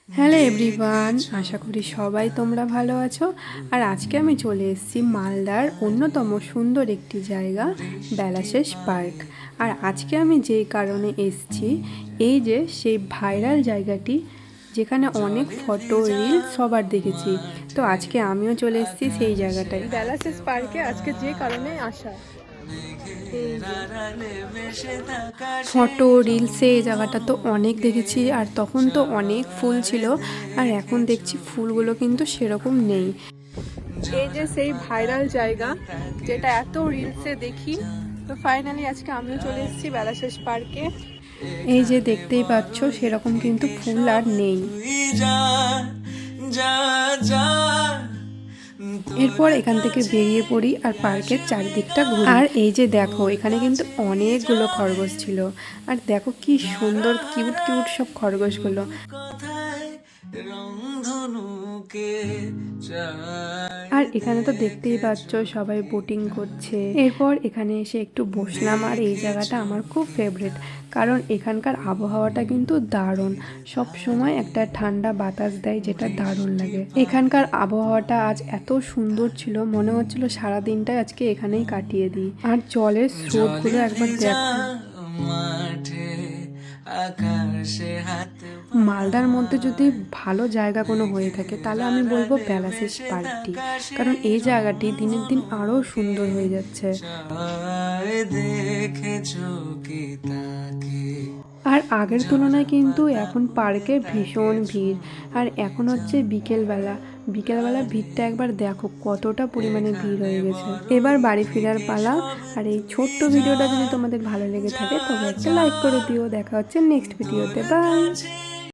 Hello everyone, আশা করি সবাই তোমরা ভালো আছো। আর আজকে আমি চলে এসেছি মালদার অন্যতম সুন্দর একটি জায়গা, বেলাশেষ পার্ক। আর আজকে আমি যেই কারণে এসেছি, এই যে সেই ভাইরাল জায়গাটি যেখানে অনেক ফটো রিল সবার দেখেছি, তো আজকে আমিও চলে এসেছি সেই জায়গাটায়, বেলাশেষ পার্কে। আজকে যে কারণে আসা, ফটো রিলসে এই জায়গাটা তো অনেক দেখেছি, আর তখন তো অনেক ফুল ছিল, আর এখন দেখছি ফুলগুলো কিন্তু সেরকম নেই। এই যে সেই ভাইরাল জায়গা যেটা এত রিলসে দেখি, তো ফাইনালি আজকে আমিও চলে এসেছি বেলাশেষ পার্কে। এই যে দেখতেই পাচ্ছ, সেরকম কিন্তু ফুল আর নেই। এরপর এখান থেকে বেরিয়ে পড়ি আর পার্কের চারিদিকটা ঘুরি। আর এই যে দেখো, এখানে কিন্তু অনেকগুলো খরগোশ ছিল, আর দেখো কি সুন্দর কিউট কিউট সব খরগোশগুলো। আর এখানে তো দেখতেই পাচ্ছ সবাই বোটিং করছে। এরপর এখানে এসে একটু বসলাম, আর এই জায়গাটা আমার খুব ফেভারিট, কারণ এখানকার আবহাওয়াটা কিন্তু দারুণ। সব সময় একটা ঠান্ডা বাতাস দেয়, যেটা দারুণ লাগে। এখানকার আবহাওয়াটা আজ এত সুন্দর ছিল, মনে হচ্ছিল সারাদিনটাই আজকে এখানেই কাটিয়ে দিই। আর জলের স্রোতগুলো একবার দেখো। মালদার মধ্যে যদি ভালো জায়গা কোনো হয়ে থাকে, তাহলে আমি বলবো বেলাশেষ পার্কটি, কারণ এই জায়গাটি দিনের দিন আরো সুন্দর হয়ে যাচ্ছে। আর আগের তুলনায় কিন্তু এখন পার্কে ভীষণ ভিড়। আর এখন হচ্ছে বিকেলবেলা, বিকেলবেলা ভিড়টা একবার দেখো কতটা পরিমাণে ভিড় হয়ে গেছে। এবার বাড়ি ফেরার পালা। আর এই ছোট্ট ভিডিওটা যদি তোমাদের ভালো লেগে থাকে, তবে একটা লাইক করে দিও। দেখা হচ্ছে নেক্সট ভিডিওতে, বাই।